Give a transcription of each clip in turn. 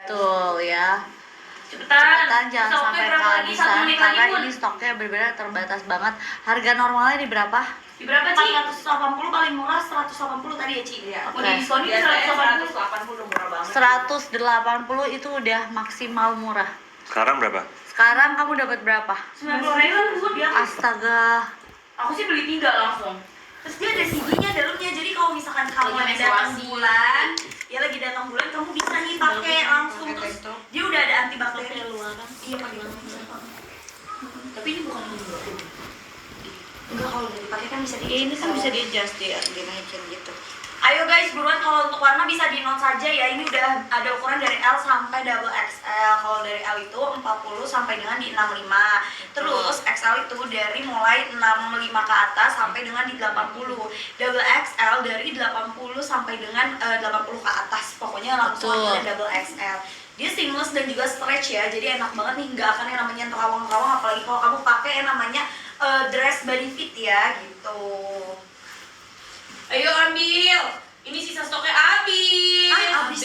Betul ya. Cepetan Jangan sampai kehabisan karena ini stoknya benar-benar terbatas banget. Harga normalnya di berapa? Di berapa, Ci? 480 paling murah, 180 tadi ya, Ci. Iya. Mau di diskon ini 180 murah banget. 180 itu udah maksimal murah. Sekarang berapa? Sekarang kamu dapat berapa? 90.000 dia. Astaga. Aku sih beli 3 langsung. Terus dia ada CD-nya dalamnya, jadi kalau misalkan kamu Lagi datang menstruasi. bulan, ya lagi datang bulan, kamu bisa nih pakai langsung. Terus dia udah ada antibakteri. Iya, pakai Tapi ini bukan yang dulu. Enggak, kalau udah dipakai kan bisa Ini kan bisa di adjust ya, dinaikin gitu. Ayo guys, buruan kalau untuk warna bisa di note saja ya. Ini udah ada ukuran dari L sampai double XL. Kalau dari L itu 40 sampai dengan di 65. Terus XL itu dari mulai 65 ke atas sampai dengan di 80. Double XL dari 80 sampai dengan 80 ke atas. Pokoknya langsung ada double XL. Dia seamless dan juga stretch ya. Jadi enak banget nih, nggak akan yang namanya terawang-terawang, apalagi kalau kamu pakai yang namanya dress body fit ya gitu. Ayo ambil. Ini sisa stoknya habis. Habis.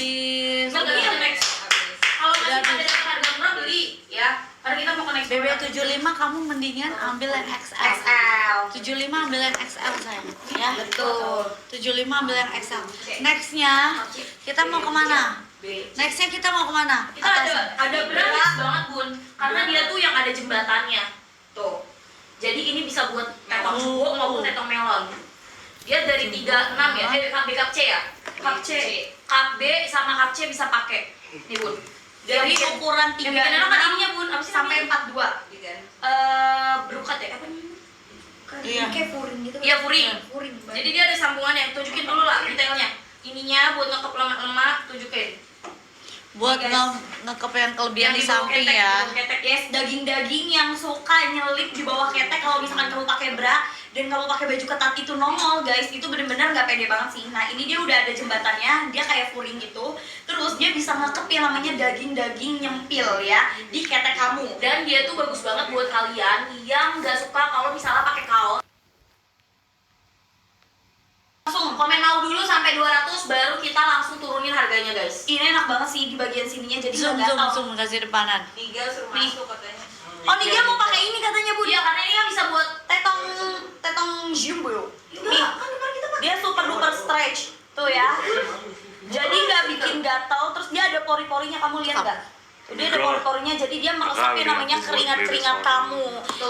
Beli yang next. Kalau masih ada harga murah beli ya. Karena kita mau ke next. BB75 kamu mendingan ambil yang XL. XL. 75 ambil yang XL sayang. Ya. Betul. 75 ambil yang XL. Nextnya kita mau kemana? Nextnya kita mau kemana? Kita ada berat banget Bun. Karena dia tuh yang ada jembatannya. Tuh. Jadi ini bisa buat tetong suwo maupun tetong melon. Dia dari 36 ya, cup B, cup C ya? Cup C. Cup B sama cup C bisa pakai. Nih Bun. Dari ukuran 3 yang bikin enak kan ininya Bun, apa sih sampai namanya? 42. Brokat ya, apa namanya? Iya. Kayak furing gitu. Iya, furing. Furing. Jadi dia ada sambungannya, tunjukin dulu lah detailnya. Ininya buat ngekep lemak-lemak, tunjukin. Buat ngekep yang kelebihan di samping ya. Ketek yes, daging-daging yang suka nyelip di bawah ketek kalau misalkan kamu pakai bra dan kamu pakai baju ketat itu nongol guys, itu bener-bener nggak pede banget sih. Nah ini dia udah ada jembatannya, dia kayak furing gitu. Terus dia bisa ngekep yang namanya daging-daging nyempil ya di ketek kamu. Dan dia tuh bagus banget buat kalian yang nggak suka kalau misalnya pakai kaos. Langsung komen mau dulu sampai 200 baru kita langsung turunin harganya guys. Ini enak banget sih di bagian sininya, jadi Zoom, nggak gatal. zoom, kasih depanan. Niga suruh Nih. masuk katanya. Oh nih dia mau pakai ini katanya Bun. Iya karena ini kan bisa buat tetong jumbo. Nih, kan depan kita pakai. dia super duper stretch tuh ya. Jadi nggak bikin gatal, terus dia ada pori-porinya, kamu lihat nggak? Dia ada pori-porinya, jadi dia meresap yang namanya keringat-keringat kamu.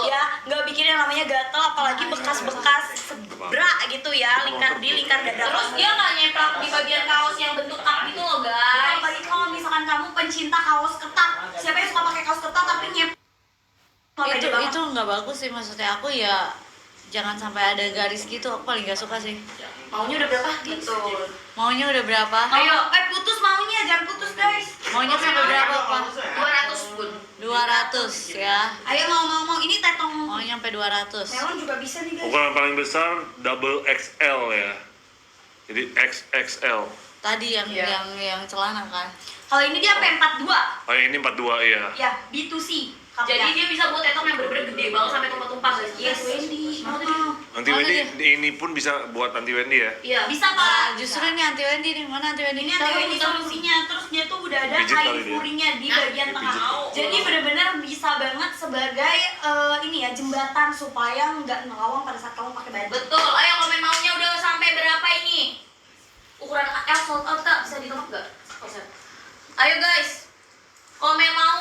Ya, nggak bikin yang namanya gatal, apalagi bekas-bekas sebra gitu ya, lingkar dada. Terus dia nggak nyeplak di bagian kaos yang bentuk cup gitu loh guys. Apalagi kalau misalkan kamu pencinta kaos ketat, siapa yang suka pakai kaos ketat tapi Itu nggak bagus sih, maksudnya aku ya jangan sampai ada garis gitu, aku paling nggak suka sih. Maunya udah berapa? Betul. Maunya udah berapa? Ayo, putus maunya, jangan putus guys. Maunya sampai berapa Pak? 200 Bun. 200 ya. Ayo mau ini tetong Maunya sampai 200. melon juga bisa nih guys. Ukuran paling besar double XL ya. Jadi XXL. Tadi yang Iya. yang celana kan. Kalau ini dia sampai 42. Oh ini 42 ya. Ya, B2C. Jadi dia bisa buat tetong yang bener-bener gede banget sampai tumpah-tumpah guys. Yes, Wendy. Mau tadi? Anti Wendy ini pun bisa buat anti Wendy ya. Iya. Bisa Ah, Pak. justru ini anti Wendy nih. Mana anti Wendy? Ini ada Wendy solusinya. Terus dia tuh udah ada Pijit kali kain dia. furingnya di Nah, bagian dia tengah. pijit. Jadi benar-benar bisa banget sebagai ini ya jembatan supaya nggak ngelawang pada saat kamu pakai baju. Betul. Ayo komen maunya udah sampai berapa ini? Ukuran L sold out tak? Bisa ditolak nggak? Ayo guys. Komen mau,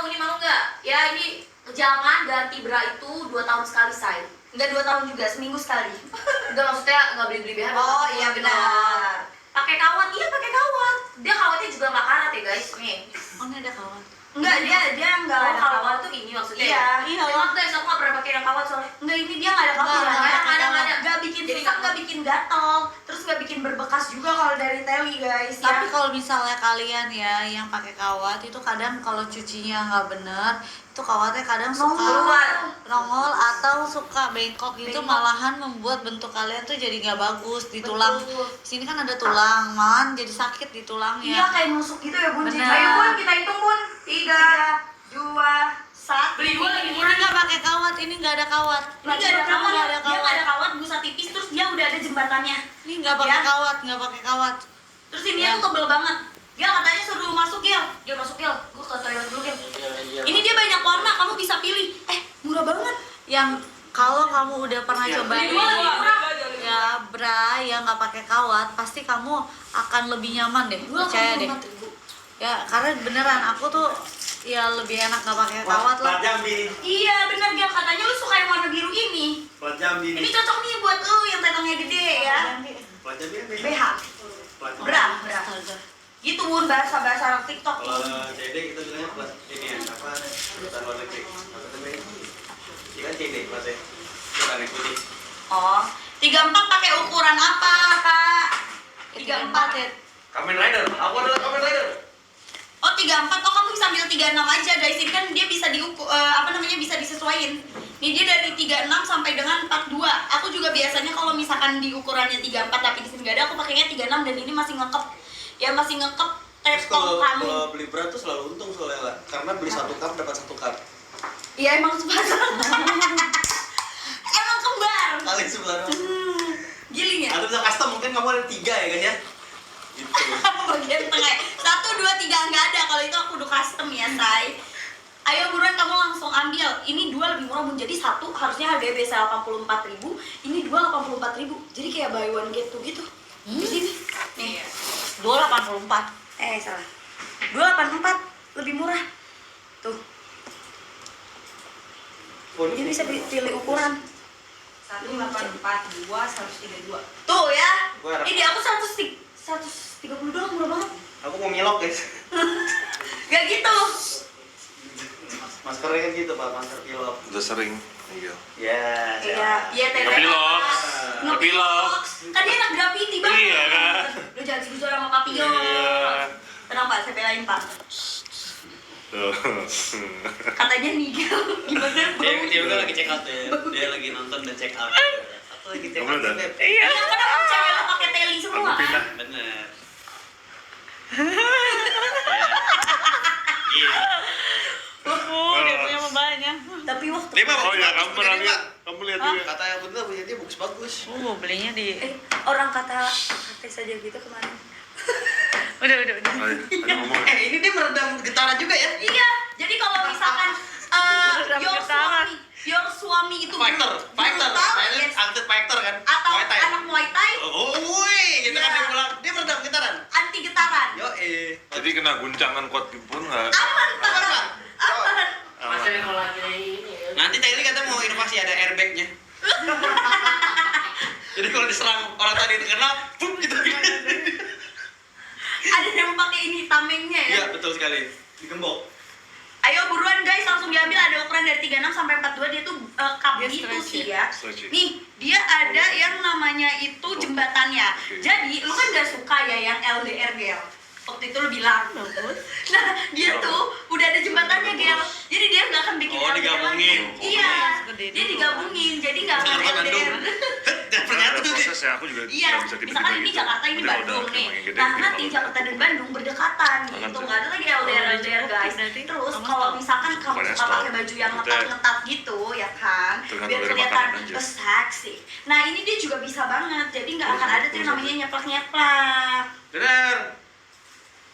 ini mau nggak? Ya ini jangan ganti bra itu 2 tahun sekali say. Nggak 2 tahun juga, seminggu sekali. Enggak maksudnya nggak beli-beli BH. Oh iya benar. Pakai kawat, iya pakai kawat. Dia kawatnya juga nggak karat ya guys. Nih. Oh, ini ada kawan. Enggak, dia nggak Oh, ada kalau kawat. kawat tuh ini maksudnya. Iya, iya. Maaf guys, aku nggak pernah pakai yang kawat soalnya. Enggak, ini dia nggak ada kawat. Nggak ada. Nggak bikin Jadi susah, nggak bikin gatal. Terus nggak bikin berbekas juga kalau dari teli guys. Tapi Ya. kalau misalnya kalian ya yang pakai kawat itu kadang kalau cucinya nggak bener, itu kawatnya kadang suka Keluar. nongol atau suka bengkok gitu, Bengkok. malahan membuat bentuk kalian tuh jadi nggak bagus di tulang. Betul. Sini kan ada tulang, malahan jadi sakit di Iya tulangnya. kayak nusuk gitu ya Bun. Bener. Ayo Bun, kita hitung Bun. 3, 2, 1. Beli dua lagi Ini nggak pakai kawat, ini nggak ada kawat. Ini nggak ada kawat, nggak ada dia nggak ada kawat. kawat, busa tipis, terus dia udah ada jembatannya. Ini nggak pakai Ya. kawat, nggak pakai kawat. Terus ini Ya. tuh tebel banget. Dia katanya suruh masuk yang kalau kamu udah pernah Ya, cobain beli dua lebih murah. ya bra yang nggak pakai kawat, pasti kamu akan lebih nyaman deh, percaya deh. Ya karena beneran aku tuh ya lebih enak nggak pakai kawat lah. Plat Jambi. Iya bener Gel, katanya lu suka yang warna biru ini. Plat Jambi. Ini cocok nih buat lu yang tetangnya gede ya. Plat Jambi kan BH. Plat Jambi. Bra. Astaga. Gitu Bun, bahasa anak TikTok. Kalau CD kita bilangnya plat ini ya, apa? Bukan luar negeri. Apa namanya? Ini kan CD platnya. Bukan yang putih. Oh, 34 pakai ukuran apa, Kak? 34 ya. Kamen Rider. Aku adalah Kamen Rider. Oh 34, oh kamu bisa ambil 36 aja guys. Ini kan dia bisa diukur, bisa disesuaiin. Nih dia dari 36 sampai dengan 42. Aku juga biasanya kalau misalkan di ukurannya 34 tapi di sini nggak ada, aku pakainya 36 dan ini masih ngekep. Ya masih ngekep Terus tepung kamu. kalau beli berat tuh selalu untung soalnya lah. Karena beli 1 cup dapat 1 cup. Iya emang sepasang. Emang kembar. Kali sebelah doang. Giling ya? Atau bisa custom, mungkin kamu ada 3 ya guys ya. Gitu. Bagian tengah 1, 2, 3 nggak ada. Kalau itu aku udah custom ya say. Ayo buruan kamu langsung ambil. Ini 2 lebih murah Bun. Jadi 1 harusnya harganya biasa 84.000. Ini 2 84.000. Jadi kayak buy one get two gitu. Di sini. Nih. 284. Salah. 284 lebih murah. Tuh. Oh, Ini bisa pilih ukuran. 184, 2, 132. Tuh ya. Gua harap- Ini aku 130 doang murah banget. Aku mau ngilok guys. Gak gitu. Maskernya kan gitu pak, masker pilok. Udah sering. Iya. Ya. Iya, iya teh. Ngepilox. Ngepilox. Ngepilox. Kan dia anak graffiti banget. Iya kan? Lu jangan suzon sama papio. Iya. Tenang Pak, saya belain Pak. Tuh. Katanya Nigel gimana Dia bau? juga lagi check out ya. Dia lagi nonton dan check out. Aku lagi check Kamu out. udah? Beb. Iya, kenapa cewek lo pakai teli semua Aku pindah. kan? Bener. Iya. Dia punya banyak. Tapi waktu Dia mah Oh ya, kamu bagus pernah punya dia, lihat? Pak. Kamu lihat Hah? juga? Kata yang bener punya dia bagus-bagus. Mau belinya di orang kata saja gitu kemarin. udah. Ayo ngomong. Ini dia meredam getaran juga ya. Iya, jadi kalau misalkan Meredam your getaran. suami itu Fighter, fighter. brutal, Mainnya yes. atlet fighter kan. Atau Muay Thai. anak Muay Thai Oh, woi, gitu kan Iya. dia pulang. Dia meredam getaran. anti getaran. Yo, Jadi kena guncangan kuat pun nggak? Aman Pak. Aman, Pak. Aman. Masih kalau lagi ini ya. Nanti Taili katanya mau inovasi ada airbagnya. Jadi kalau diserang orang tadi itu kena, pum gitu. Ada yang pakai ini tamengnya ya. Iya, betul sekali. Digembok. Ayo buruan guys, langsung diambil. Ada ukuran dari 36 sampai 42. Dia tuh cup Dia gitu stretchy. sih ya. Stretchy. Nih, dia ada yang namanya itu jembatannya. Oke. Jadi, lu kan gak suka ya yang LDR Gel. Waktu itu lu bilang. Nah, dia tuh udah ada jembatannya Gel. Jadi dia gak akan bikin Oh, LDR digabungin. lagi. Iya, Segede dia dulu. digabungin. Jadi gak akan Jakarta Bandung. LDR. Dan Karena ternyata ada tuh prosesnya, aku juga Iya, nggak bisa tiba-tiba misalkan ini gitu. Jakarta, ini Udah, Bandung udah, nih. emang yang gede, Nah, gede nanti kalau Jakarta udah. dan Bandung berdekatan Akan gitu. tuh. Nggak ada lagi LDR guys. Berarti Terus kamu kalau stop. misalkan kamu Bukannya suka stop. pakai baju yang Maksudnya ngetat-ngetat gitu, ya kan? tergantung Biar dari kelihatan makanan aja. seksi. Nah, ini dia juga bisa banget. Jadi nggak akan ada tuh yang namanya nyeplak-nyeplak. benar.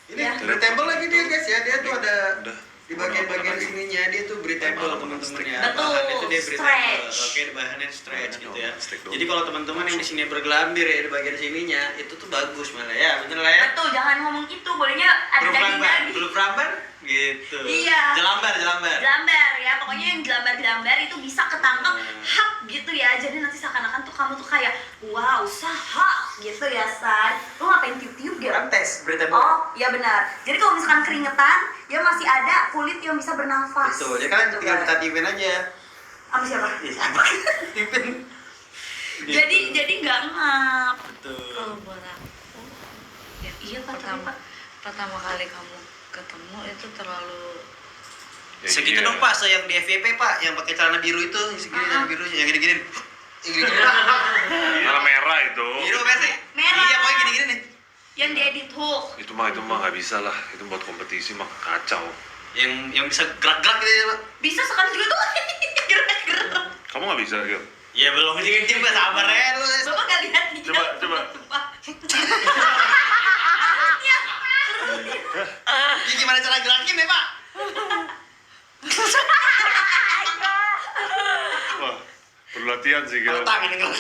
Ini Ya. breathable lagi dia guys ya. Dia tuh ada Udah. di bagian-bagian Lagi. sininya dia tuh breathable teman-teman ya. Betul, Bahannya tuh dia breathable. stretch. Oke, bahannya stretch gitu ya. Stretch dong. Jadi kalau teman-teman yang di sini bergelambir ya di bagian sininya itu tuh bagus malah ya. Bener lah ya. Betul, jangan ngomong itu. Bolehnya ada daging-daging. Belum rambar gitu. Iya. Jelambar. Jelambar ya, pokoknya yang jelambar-jelambar itu bisa ketangkep Hmm. hap gitu ya. Jadi nanti seakan-akan tuh kamu tuh kayak wow, sahak gitu ya, Say. Lu ngapain tiup-tiup gitu? Kan tes breathable. Oh, iya benar. Jadi kalau misalkan keringetan, ya masih ada kulit yang bisa bernafas. Betul. Ya kan Gitu, tinggal guys. kita tipin aja. Sama siapa? Iya, siapa? Tipin. Jadi nggak ngap. Betul. Kalau buat aku, ya Iya, Pak, tapi, pertama Pak. pertama kali kamu ketemu itu terlalu Ya, Segitu iya. dong Pak, yang di FYP Pak, yang pakai celana biru itu, yang segini celana biru, yang gini-gini. Yang gini-gini. Warna merah itu. Biru apa sih? Merah. Iya, pokoknya gini-gini nih. Yang diedit hook. Itu mah nggak bisa lah. Itu buat kompetisi mah kacau. Yang bisa gerak-gerak gitu ya, Pak. Bisa sekarang juga tuh gerak-gerak. Kamu nggak bisa gitu. Ya belum dikit Pak, sabar ya lu. Bapak nggak lihat nih? Coba. Ini gimana cara gerakin ya, Pak? Wah, latihan sih Kalau Gel. tangan enggak.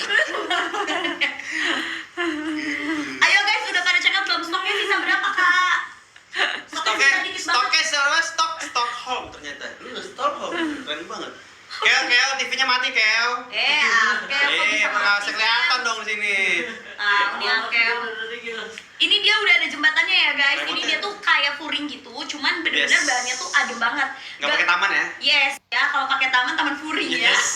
Ayo guys, udah pada check out belum? Stoknya sisa berapa kak? Stoknya sama Stockholm ternyata. Lu Stockholm, keren banget. Kel, TV-nya mati, Kel. Oke, kok bisa mati? Kelihatan dong di sini. Nah, ini oke. Ini dia udah ada jembatannya ya guys. Ini dia tuh kayak furing gitu, cuman bener-bener Yes. bahannya tuh adem banget. Nggak pakai taman ya? Yes, ya kalau pakai taman furing ya. Yes.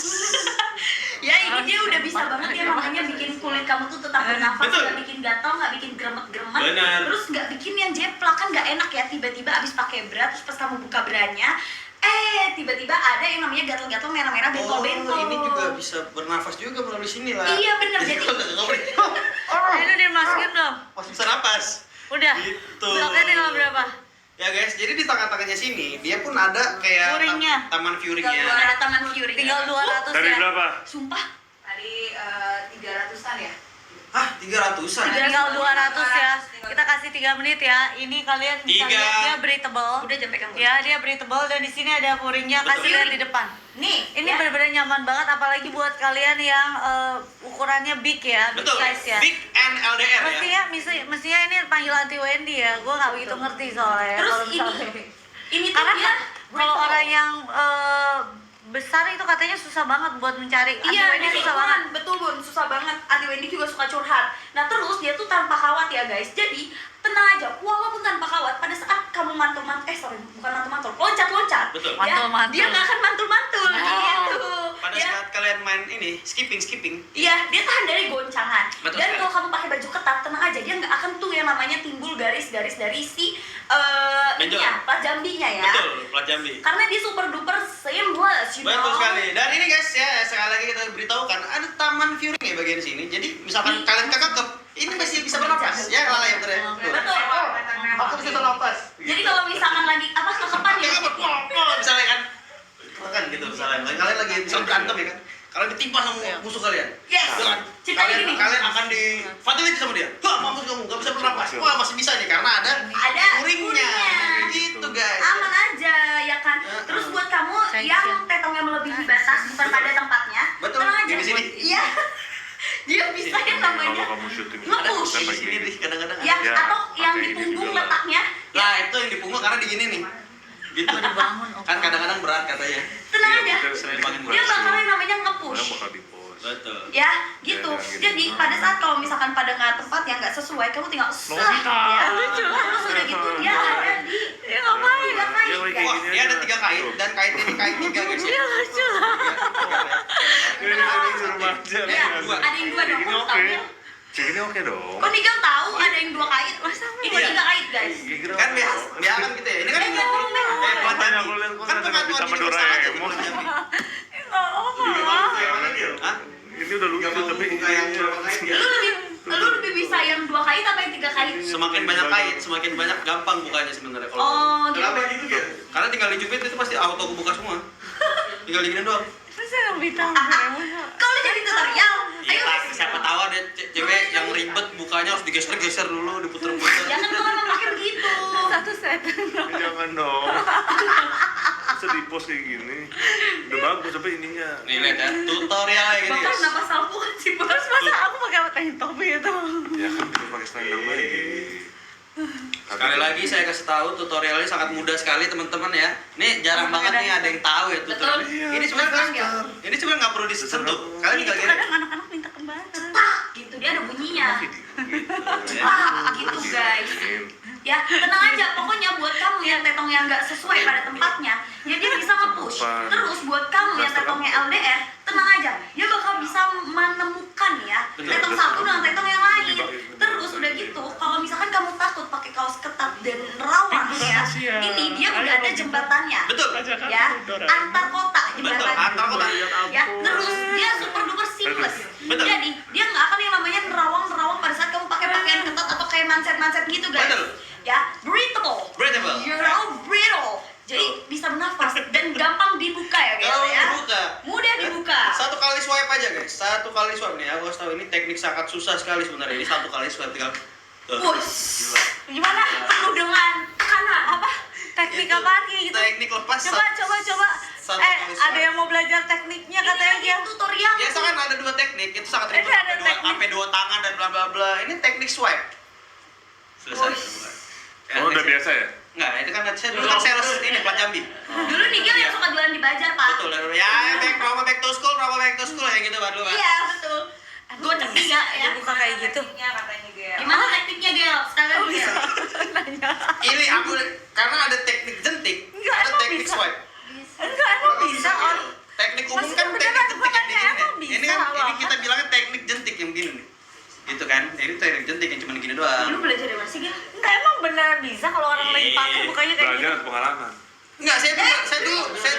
Ya ini dia udah bisa banget ya, makanya bikin kulit kamu tuh tetap bernafas, Betul. nggak bikin gatal, nggak bikin gremet-gremet, Benar. terus nggak bikin yang jeplak. Kan nggak enak ya tiba-tiba abis pakai bra terus pas kamu buka branya, tiba-tiba ada yang namanya gatal-gatal merah-merah bentol-bentol. Ini juga bisa bernafas juga melalui sini lah. Iya bener, jadi Ini dimasukin belum? masih bisa napas. Udah. Gitu. Bloknya tinggal berapa? Ya guys, jadi di tengah-tengahnya sini dia pun ada kayak Furingnya. taman tinggal furingnya. ada taman fury. Tinggal 200 Dari ya. berapa? Sumpah. Tadi 300-an ya? Hah, 300-an? Tinggal 200 ya. Kita kasih 3 menit ya. Ini kalian bisa 3. lihat dia breathable. Udah jam pegang. Ya, dia breathable dan di sini ada furingnya. Kasih Betul. lihat di depan. Nih, Ini ya. benar-benar nyaman banget, apalagi buat kalian yang ukurannya big ya, big Betul. size ya. Big and LDR ya. Mestinya ini panggil anti Wendy ya. Gue nggak begitu ngerti soalnya. Terus Kalau ini misalnya- tuh karena dia kalau orang yang besar itu katanya susah banget buat mencari. Anti Iya, Wendy nyari susah banget. ukuran, betul Bun, susah banget. Anti Wendy juga suka curhat. Nah terus dia tuh tanpa kawat ya guys. Jadi tenang aja, walaupun tanpa kawat, pada saat kamu mantul-mantul, bukan mantul-mantul, loncat-loncat, Betul. ya, Mantul-mantul. dia nggak akan mantul-mantul, gitu. Pada Ya. saat kalian main ini, skipping. Iya, dia tahan dari goncangan. Betul Dan sekali. kalau kamu pakai baju ketat, tenang aja, dia nggak akan tuh yang namanya timbul garis-garis dari si Benjol. ininya, plat jambinya ya. Betul, plat jambi. Karena dia super duper seamless, you Betul know. sekali. Dan ini guys ya, sekali lagi kita beritahukan ada taman furing ya bagian sini. Jadi misalkan kalian kekekep, ini masih bisa bernapas. Ya, Lala yang betul. Betul. Aku bisa bernapas. Jadi kalau misalkan lagi apa kekepan ya, Misalnya kan, makan gitu misalnya. Kalian lagi misalnya berantem ya kan. Kalian ditimpa sama musuh kalian. yes. Ya kan? Ceritanya gini. Kalian akan di fatality sama dia. Wah, mampus kamu, gak bisa bernapas. Wah, masih bisa nih karena ada Ada furingnya. furingnya. Gitu guys. Aman aja ya kan. Terus buat kamu yang tetongnya melebihi batas bukan pada tempatnya, Betul. tenang aja. Di sini. Iya. Dia bisa yang namanya Kalau kamu syuting Ada nge-push. di sini nih kadang-kadang. Ya, Ya, atau yang pakai di ini punggung juga lah. letaknya. Nah, itu yang di punggung karena di gini nih. Gitu. Dibangun, Kan kadang-kadang berat katanya. Tenang Iya, aja. betul, selain makin Dia berat. bakal yang namanya nge-push. Orang bakal di-post. Betul. Ya, gitu. Ya, gitu. Jadi pada saat kalau misalkan pada nggak tempat yang nggak sesuai, kamu tinggal sah. Nobita. Ya, lucu. Terus udah gitu dia ada di Ya ngapain? tiga kait, Dia lagi guys. Wah, gini ini ada aja. 3 kait Tuh. dan kait ini kait 3 guys. Dia lucu lah. Ini remaja. Ya, Dua. ada yang dua dong. Ini Kok oke. tahu dia? Ini oke dong. Kok Nigel tahu ada yang 2 kait? Ini Iya. 3 kait, guys. Kan biasa kan gitu ya. Ini kan Jangan ngomong. plat Makanya jambi. aku lihat kok Kan ada pengakuan Nobita sama hidup salah satu Doraemon. plat jambi. Nggak apa. Hah? Ini udah lucu tapi buka yang berapa kait ya? Lu lebih bisa yang 2 kait apa yang 3 kait? Semakin banyak kait, semakin banyak gampang bukanya sebenarnya kalau. Oh, gitu. gitu ya? Karena tinggal dijepit itu pasti auto kebuka semua. Tinggal digini doang. Masa Nobita sama Doraemon? Kau udah jadi tutorial. Ayo, Iya, guys. siapa tahu ada cewek yang ribet bukanya harus digeser-geser dulu, diputer-puter. Jangan kalau memang pakai begitu. Satu set. jangan dong. Masa di-post kayak gini. Udah bagus tapi ininya. Nih lihat ya, tutorial kayak gini Bapak guys. kenapa salpukan sih, Bos? Terus masa aku pakai tank top itu? Ya kan kita pakai standar lagi. Sekali lagi saya kasih tahu tutorialnya sangat mudah sekali teman-teman ya. Ini jarang banget nih ada yang tahu ya tutorial. Betul. Ini sebenarnya Betul. ini sebenarnya nggak perlu disentuh. Kalian tinggal Itu gini. kadang anak-anak minta kembaran. Tak, gitu dia ada bunyinya. Ya. Ah, gitu guys. Ya, tenang aja. Pokoknya buat kamu yang tetong yang nggak sesuai pada tempatnya, ya dia bisa nge-push. Terus buat kamu yang tetongnya LDR, tenang aja. Dia bakal bisa menemukan ya tetong satu dengan tetong yang lain. Terus udah gitu, kalau misalkan kamu takut pakai kaos ketat dan rawan ya, ini dia udah ada jembatannya. Betul. Ya, antar kota Betul, jembatannya. antar kota. Ya, terus dia super duper seamless. Betul. Jadi dia nggak akan yang namanya nerawang pada saat kamu pakai pakaian ketat atau kayak manset gitu guys. Betul. Ya, breathable. Breathable. You know, brittle. Jadi bisa bernafas dan gampang dibuka ya guys Gampang ya. dibuka. Mudah dibuka. Satu kali swipe aja guys. Satu kali swipe nih. Aku harus tahu ini teknik sangat susah sekali sebenarnya. Ini satu kali swipe tinggal. Wush. Gila. Gimana? Penuh dengan tekanan apa? Teknik apaan kayak gitu? Teknik lepas. Coba satu kali ada swipe. yang mau belajar tekniknya katanya dia. tutorial. Biasa kan ada 2 teknik, itu sangat Ini ribet. ada Sampai teknik. sampai 2 tangan dan bla bla bla. Ini teknik swipe. Selesai. Ya, Oh, udah saya- biasa ya? Enggak, itu kan saya dulu kan sales ini plat Jambi. Dulu Nigel yang suka jualan di Bajar, Pak. Betul, ya back to school ya gitu baru Pak. Iya, betul. Gue cek Niga ya. Dia buka kayak gitu. Tekniknya katanya Gel. Gimana tekniknya, Gel? Sekalian Gel. Ini aku karena ada teknik jentik, Enggak, ada emang teknik bisa. swipe. Enggak, emang bisa on. Teknik umum Masih kan beneran, teknik jentik gua yang nanya, begini. emang Ini bisa, kan ini Bang? kita bilangnya teknik jentik yang begini nih. Gitu kan? Ini teknik jentik yang cuma gini doang. Lu belajar dari mana sih, Gel? Enggak, emang beneran bisa kalau orang lagi pakai bukanya kayak Belajar gitu. atau pengalaman? Enggak, saya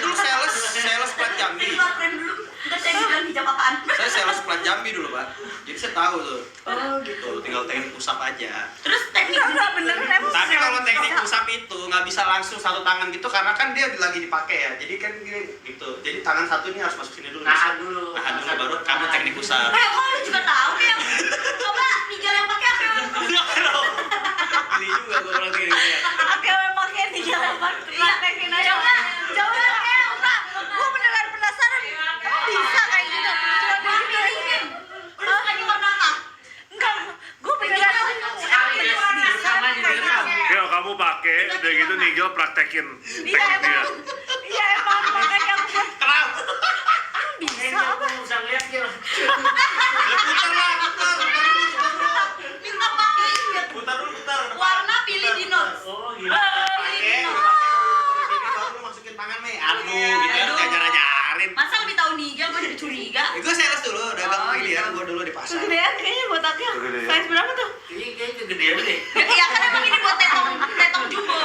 dulu sales plat Jambi. Keluar frame dulu. Entar saya bilang hijab apaan. Saya sales plat Jambi dulu, Pak. Jadi saya tahu tuh. Oh, gitu. Tuh, tinggal teknik usap aja. Terus teknik Enggak beneran emang. Tapi kalau teknik bisa. usap itu nggak bisa langsung satu tangan gitu karena kan dia lagi dipakai ya. Jadi kan gini gitu. Jadi tangan satu ini harus masuk sini dulu. Nahan dulu. Nahan dulu baru kamu teknik usap. kok lu juga tahu deh yang coba Nigel yang pakai apa yang Beli juga gue orang kayak gitu ya. Oke, memang kayak di jalan praktekin aja. Coba kayak enggak. Gue beneran penasaran. Emang bisa kayak gitu? Cuma diginiin. Terus lagi warna apa? Enggak, gue beneran bisa kayak gitu. Gel, kamu pakai, udah gitu Nigel praktekin Iya teknik dia. emang. Iya emang makanya aku buat Kenapa? bisa apa? bisa ngeliat Gil. Ya, putar lah, putar. Minta pakai Putar dulu, putar. warna pilih di notes. Oh Pakai, pakai baru lu masukin tangan nih. Aduh, gitu kan ngajar-ngajarin. Masa lebih tahu Nigel, gue jadi curiga. Gue sales dulu, dagang Oh, ini ya, gitu. gue dulu di pasar. Kegedean kayaknya botaknya. Kegedean. Size berapa tuh? Ini kayaknya kegedean deh. Iya kan emang ini buat tetong jumbo.